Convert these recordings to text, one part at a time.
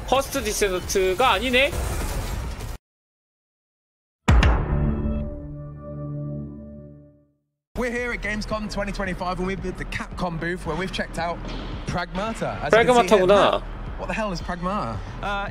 퍼스트 디센트가 아니네? We're here at Gamescom 2025 and we're at the Capcom booth where we've checked out Pragmata. 프라그마타구나. What the hell is Pragmata?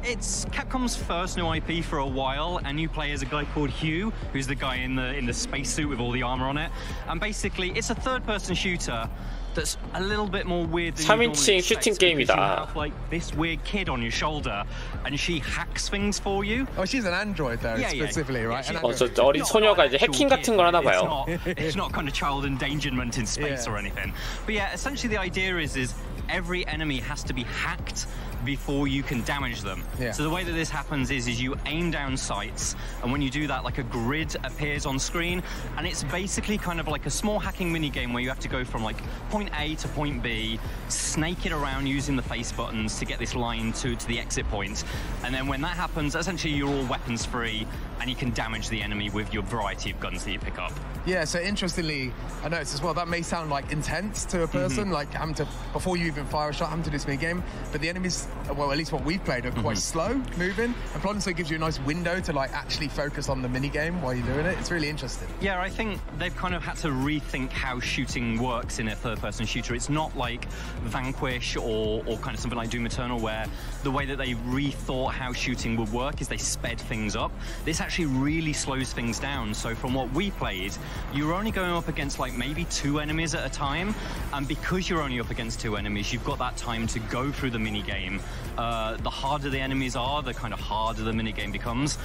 It's Capcom's first new IP for a while, and you play as a guy called Hugh, who's the guy in the spacesuit with all the armor on it. And basically, it's a third-person shooter that's a little bit more weird than you normally 3인칭 expect, 슈팅 because 게임이다. you have like this weird kid on your shoulder, and she hacks things for you. Oh, she's an android though, specifically, right? Yeah, 저 어린 소녀가 이제 해킹 같은 걸 하나 봐요. It's not kind of child endangerment in space or anything. But yeah, essentially the idea is every enemy has to be hacked before you can damage them. So the way that this happens is you aim down sights, and when you do that, like a grid appears on screen, and it's basically kind of like a small hacking mini game where you have to go from like point A to point B, snake it around using the face buttons to get this line to the exit point. And then when that happens, essentially you're all weapons free, and you can damage the enemy with your variety of guns that you pick up. Yeah, so interestingly, I noticed as well, that may sound like intense to a person, like having to, before you even fire a shot, having to do this mini game, but the enemies, well, at least what we've played, are quite slow moving, and Plonso gives you a nice window to like actually focus on the mini game while you're doing it. It's really interesting. Yeah, I think they've kind of had to rethink how shooting works in a third-person shooter. It's not like Vanquish or kind of something like Doom Eternal, where the way that they rethought how shooting would work is they sped things up. This actually really slows things down. So from what we played, you're only going up against like maybe 2 enemies at a time, and because you're only up against 2 enemies, you've got that time to go through the mini game. The harder the enemies are, the kind of harder the mini game becomes,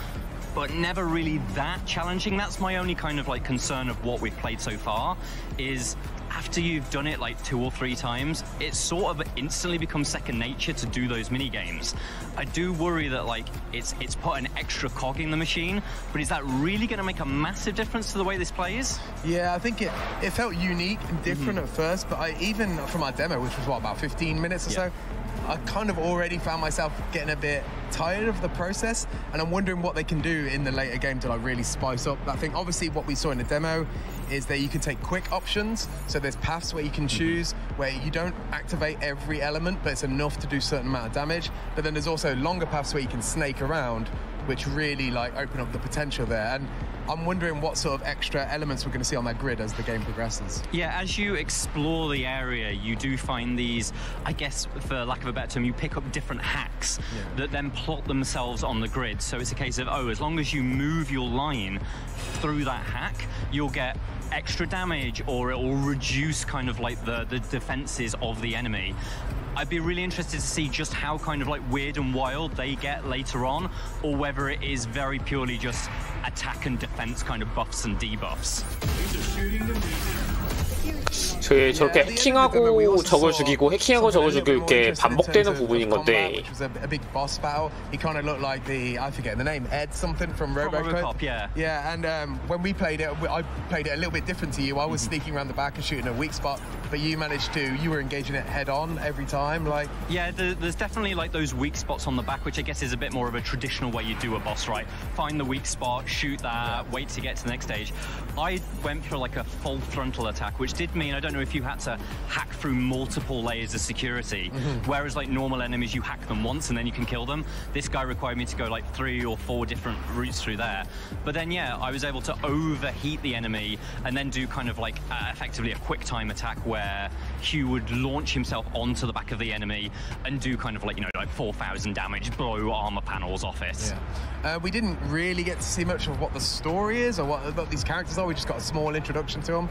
but never really that challenging. That's my only kind of like concern of what we've played so far, is after you've done it like 2 or 3 times, it sort of instantly becomes second nature to do those mini games. I do worry that like it's put an extra cog in the machine, but is that really going to make a massive difference to the way this plays? Yeah, I think it felt unique and different at first, but even from our demo, which was what, about 15 minutes or so, I kind of already found myself getting a bit tired of the process, and I'm wondering what they can do in the later game to like really spice up that thing. Obviously, what we saw in the demo is that you can take quick options, so there's paths where you can choose where you don't activate every element, but it's enough to do a certain amount of damage. But then there's also longer paths where you can snake around, which really like open up the potential there. And I'm wondering what sort of extra elements we're going to see on that grid as the game progresses. Yeah, as you explore the area, you do find these, I guess, for lack of a better term, you pick up different hacks that then plot themselves on the grid. So it's a case of, as long as you move your line through that hack, you'll get extra damage, or it will reduce kind of like the defenses of the enemy. I'd be really interested to see just how kind of like weird and wild they get later on, or whether it is very purely just attack and defense kind of buffs and debuffs. 저렇게 해킹하고 저걸 죽이고 해킹하고 저걸 죽일 게 반복되는 부분인 건데. Which was a big boss battle. He kind of looked like I forget the name, Ed something from RoboCop. Yeah, and when we played it, I played it a little bit different to you. I was sneaking around the back and shooting a weak spot, but you were engaging it head on every time. Like, yeah, there's definitely like those weak spots on the back, which I guess is a bit more of a traditional way you do a boss, right? Find the weak spot, shoot that, wait to get to the next stage. I went for like a full frontal attack, which did mean, I don't know if you had to hack through multiple layers of security, whereas like normal enemies, you hack them once and then you can kill them. This guy required me to go like 3 or 4 different routes through there. But then, yeah, I was able to overheat the enemy and then do kind of like effectively a quick time attack where Hugh would launch himself onto the back of the enemy and do kind of like, like 4,000 damage, blow armor panels off it. Yeah. We didn't really get to see much of what the story is or what these characters are. We just got a small introduction to them.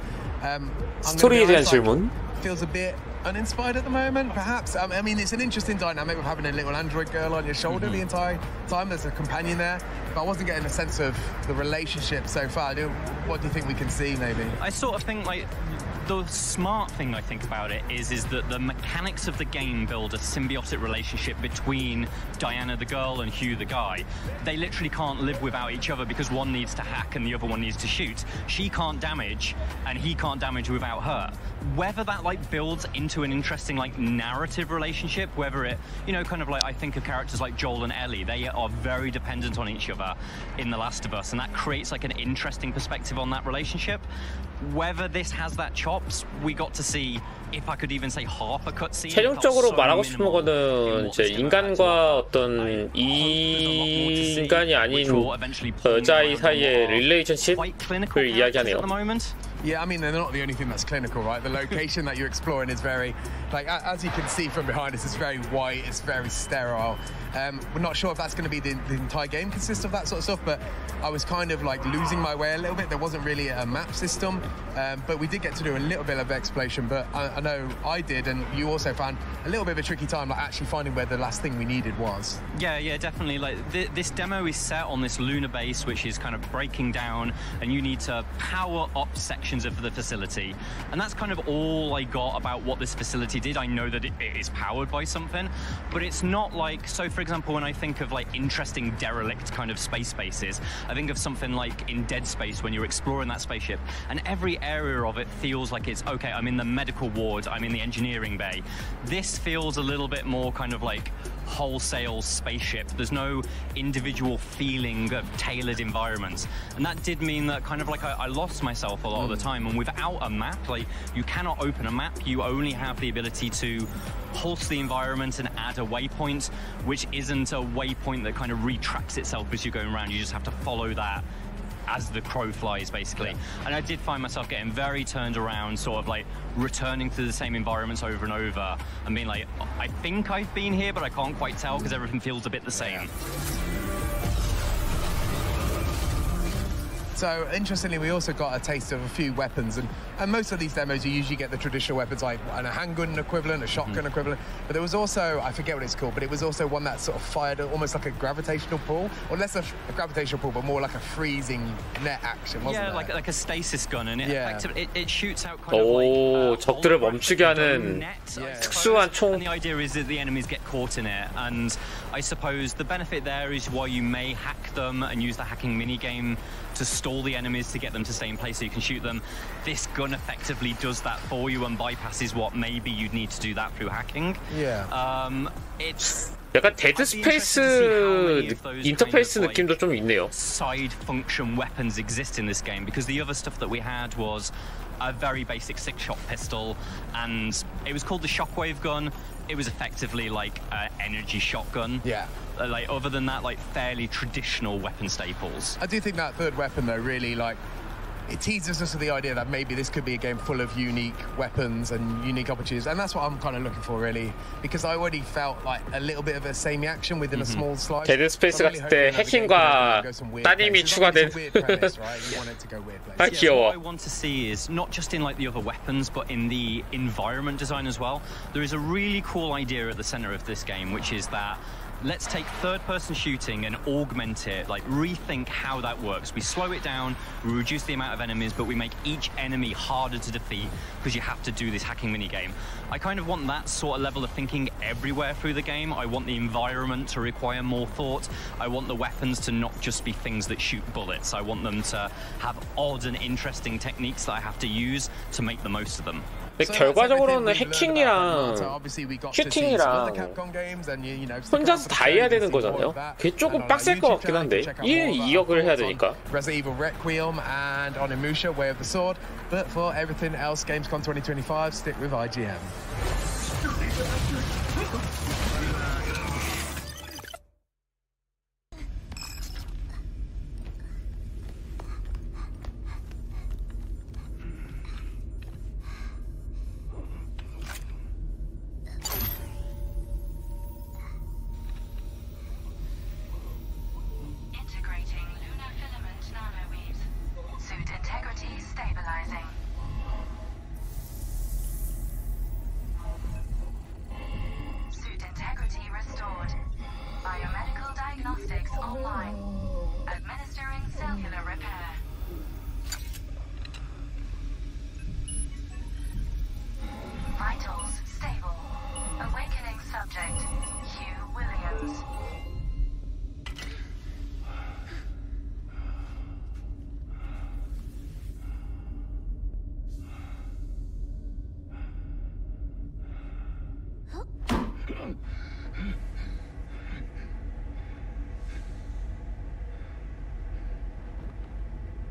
스토리에 대한 질문? Feels a bit uninspired at the moment, perhaps. I mean, it's an interesting dynamic of having a little android girl on your shoulder the entire time. There's a companion there, but I wasn't getting a sense of the relationship so far. What do you think we can see, maybe? I sort of think, like, the smart thing I think about it is that the mechanics of the game build a symbiotic relationship between Diana the girl and Hugh the guy. They literally can't live without each other because one needs to hack and the other one needs to shoot. She can't damage and he can't damage without her. Whether that like builds into an interesting like narrative relationship, whether it, kind of like I think of characters like Joel and Ellie, they are very dependent on each other in The Last of Us, and that creates like an interesting perspective on that relationship. Whether this has that chops, we got to see if I could even say half a cutscene. 최종적으로 말하고 싶은 거는 이제 인간과 어떤 인간이 아닌 여자아이 사이의 릴레이션십을 이야기하네요. Yeah, I mean, they're not the only thing that's clinical, right? The location that you're exploring is very, like, as you can see from behind us, it's very white, it's very sterile. We're not sure if that's going to be the entire game consists of that sort of stuff, but I was kind of like losing my way a little bit. There wasn't really a map system, but we did get to do a little bit of exploration, but I know I did, and you also found a little bit of a tricky time, like actually finding where the last thing we needed was. Yeah, definitely. Like, this demo is set on this lunar base, which is kind of breaking down, and you need to power up sections of the facility, and that's kind of all I got about what this facility did. I know that it is powered by something, but it's not like, so for example, when I think of like interesting derelict kind of space bases, I think of something like in Dead Space when you're exploring that spaceship, and every area of it feels like it's, okay, I'm in the medical ward, I'm in the engineering bay. This feels a little bit more kind of like wholesale spaceship. There's no individual feeling of tailored environments, and that did mean that kind of like I lost myself a lot of the time. And without a map, like, you cannot open a map, you only have the ability to pulse the environment and add a waypoint, which isn't a waypoint that kind of retracts itself as you're going around. You just have to follow that as the crow flies, basically. Yeah. And I did find myself getting very turned around, sort of like returning to the same environments over and over and being like, I think I've been here, but I can't quite tell because everything feels a bit the same. Yeah. So interestingly, we also got a taste of a few weapons, and most of these demos you usually get the traditional weapons like a handgun equivalent, a shotgun equivalent, but there was also, I forget what it's called, but it was also one that sort of fired almost like a gravitational pull, or less a gravitational pull, but more like a freezing net action, wasn't it? Yeah, like a stasis gun, and it shoots out kind 오, of like 적들을 멈추게 하는 특수한 총. And the idea is that the enemies get caught in it, and I suppose the benefit there is why you may hack them and use the hacking mini game to stall the enemies to get them to stay in place so you can shoot them. This gun effectively does that for you and bypasses what maybe you'd need to do that through hacking. Yeah. It's 약간 데드 스페이스 인터페이스 느낌도 좀 있네요. Side function weapons exist in this game, because the other stuff that we had was a very basic 6-shot pistol, and it was called the Shockwave gun. It was effectively like an energy shotgun. Yeah. Like, other than that, like fairly traditional weapon staples. I do think that third weapon though really, like, it teases us with the idea that maybe this could be a game full of unique weapons and unique opportunities, and that's what I'm kind of looking for really, because I already felt like a little bit of a samey action within a small slice. 데드 스페이스 같을 때 해킹과 따님이 추가된. 아, 귀여워. What I want to see is not just in like the other weapons, but in the environment design as well. There is a really cool idea at the center of this game, which is that let's take third-person shooting and augment it, like rethink how that works. We slow it down, we reduce the amount of enemies, but we make each enemy harder to defeat because you have to do this hacking minigame. I kind of want that sort of level of thinking everywhere through the game. I want the environment to require more thought. I want the weapons to not just be things that shoot bullets. I want them to have odd and interesting techniques that I have to use to make the most of them. 근데 결과적으로는 해킹이랑 슈팅이랑 혼자서 다 해야 되는 거잖아요. 그게 조금 빡셀 것 같긴 한데 2억을 해야 되니까. Resident Evil Requiem and Onimusha Way of the Sword, but for everything else Gamescom 2025, stick with IGN.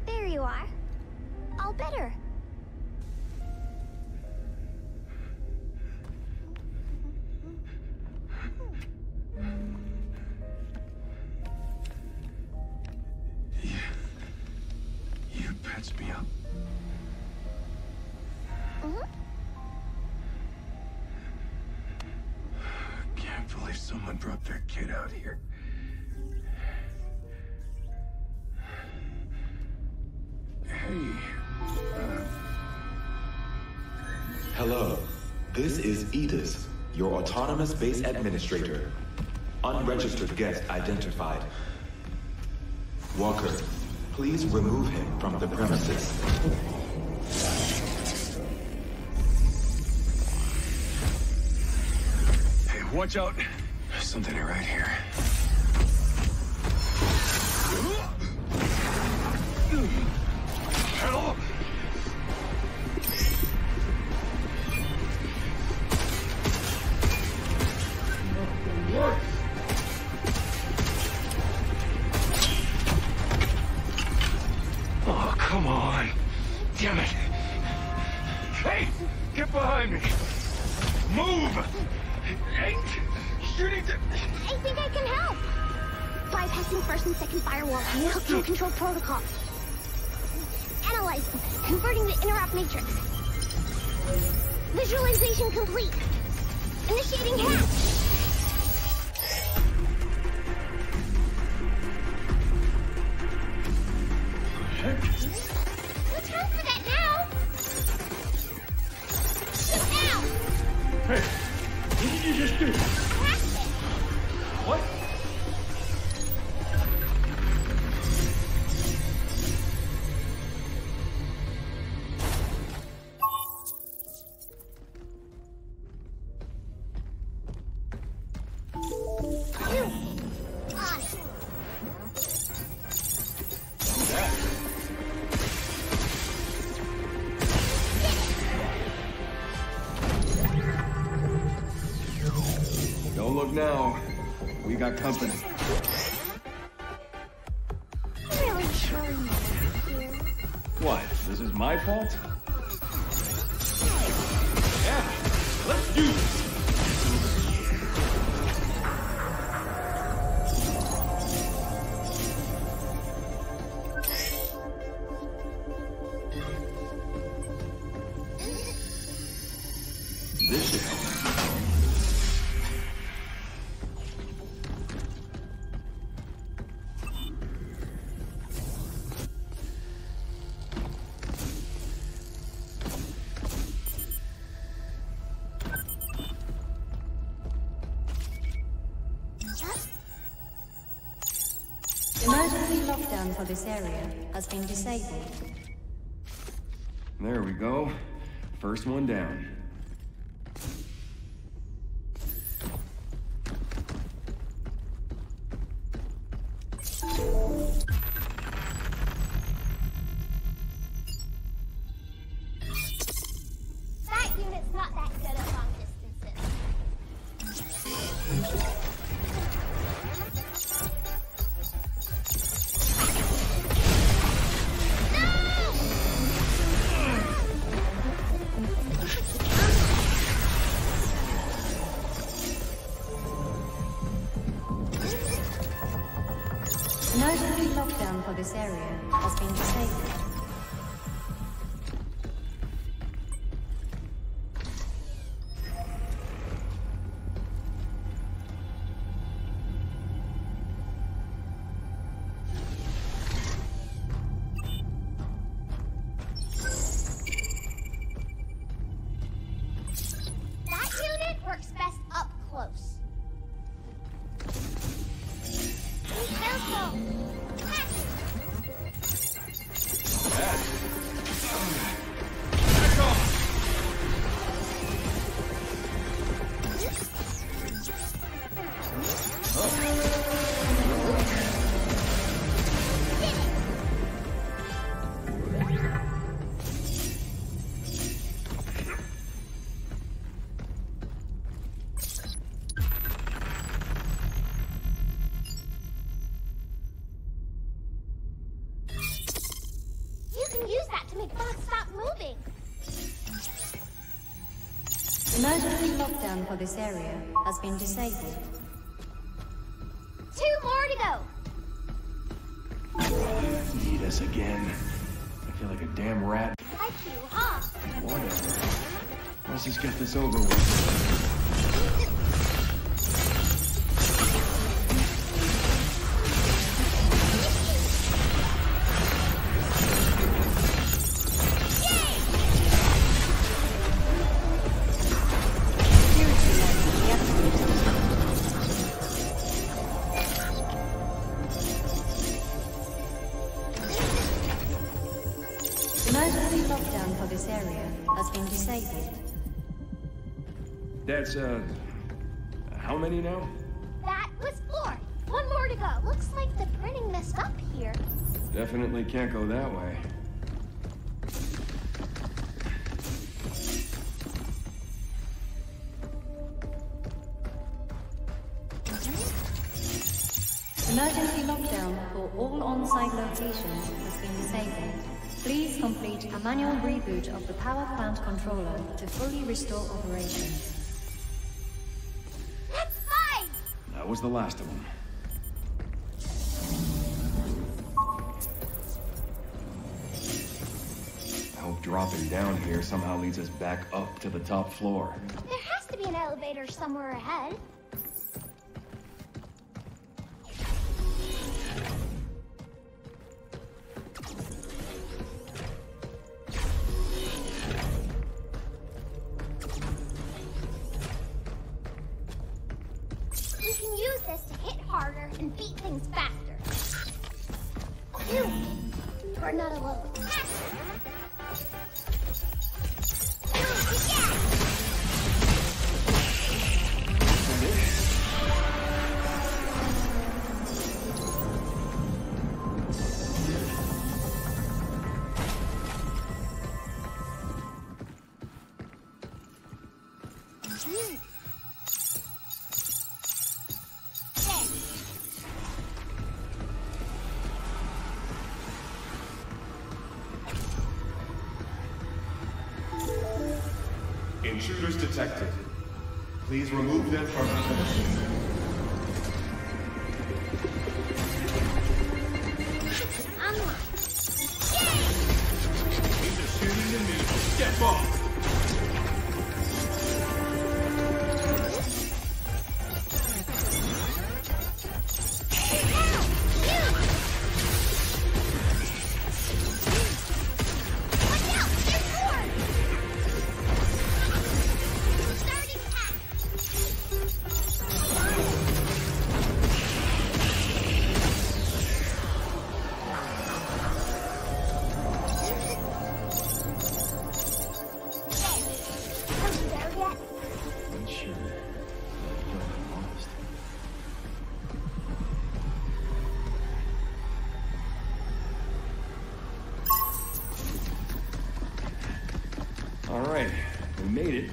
There you are. All better. me up. Can't believe someone brought their kid out here. Hey. Hello. This is Edis, your autonomous base administrator. Unregistered guest identified. Walker, please remove him from the premises. Hey, watch out. There's something right here. Hell! Oh, come on. Damn it. Hey, get behind me. Move. Ain't shooting to... I think I can help. Bypassing first and second firewall. Hooking control protocols. Analyzing. Converting the interrupt matrix. Visualization complete. Initiating hack. No time for that now. Shoot now. Hey, what did you just do? Cracked it. What? Don't look now. We got company. Really sure you're here. What? This is my fault? Yeah, let's do this. This should help. Emergency lockdown for this area has been disabled. There we go. First one down. That unit's not that good at long distances. Emergency lockdown for this area has been disabled. That unit works best up close. Be careful. You can use that to make bots stop moving. Emergency lockdown for this area has been disabled. 2 more to go. Need us again. feel like a damn rat. Like you, huh? Whatever. Let's just get this over with. Emergency lockdown for this area has been disabled. That's, how many now? That was 4. 1 more to go. Looks like the printing messed up here. Definitely can't go that way. Emergency lockdown for all on-site locations has been disabled. Please complete a manual reboot of the power plant controller to fully restore operation. That's 5! That was the last of them. I hope dropping down here somehow leads us back up to the top floor. There has to be an elevator somewhere ahead. You can use this to hit harder and beat things faster. You're not alone. Intruders detected. Please remove them from the premises. These are shooting at me. Step off! Alright, we made it.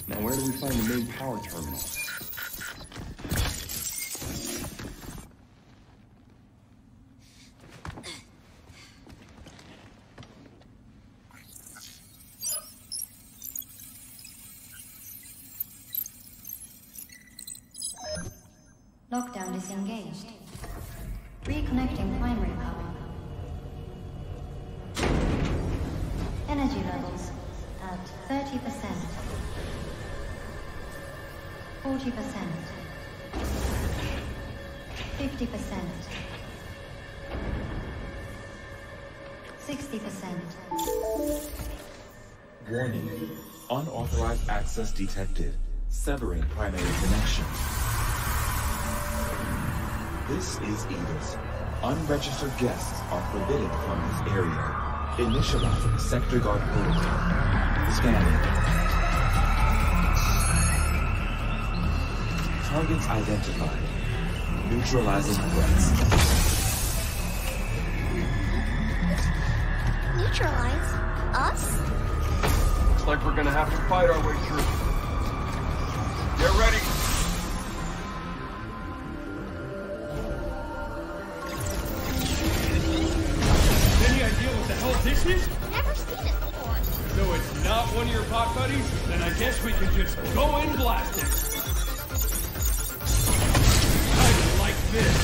Now where do we find the main power terminal? Lockdown disengaged. Reconnecting primary power. Energy levels at 30%. 40%. 50%. 60%. Warning. Unauthorized access detected. Severing primary connection. This is Edis. Unregistered guests are forbidden from this area. Initializing sector guard protocol. Scanning. Targets identified. Neutralizing threats. Neutralize? Us? Looks like we're gonna have to fight our way through. Get ready! Any idea what the hell this is? Never seen it before. So it's not one of your pot buddies? Then I guess we can just go and blast it. Kinda like this.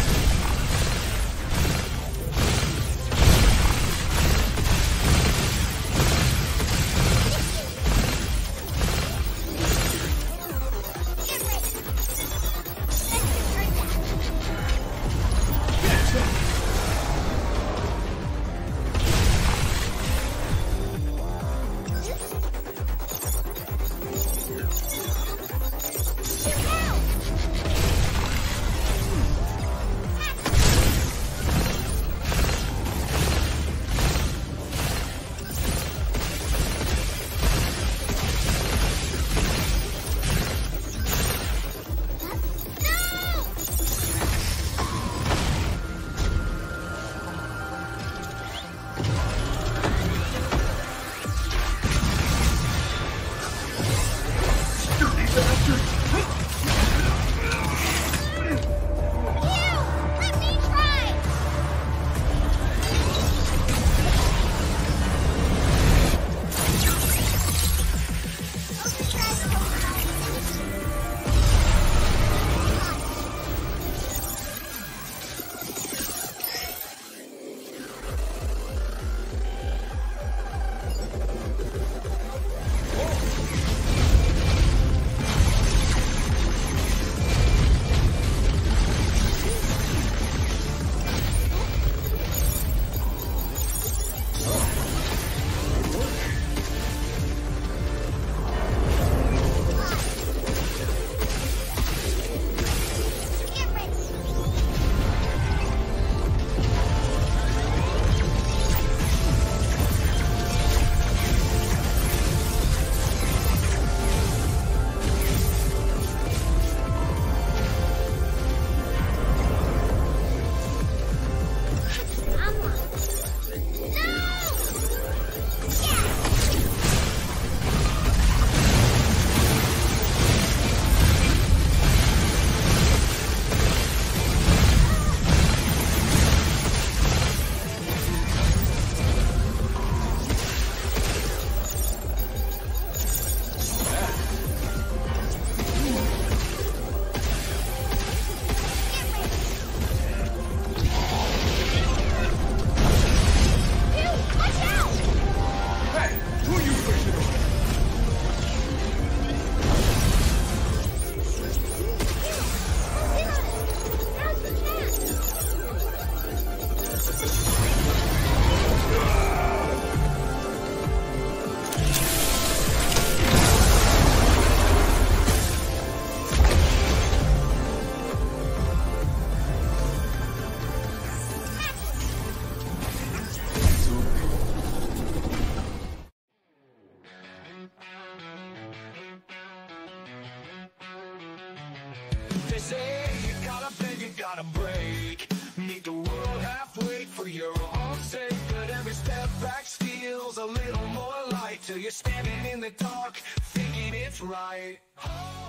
say you gotta bend, you gotta break. Meet the world halfway for your own sake. But every step back steals a little more light till you're standing in the dark thinking it's right. Oh.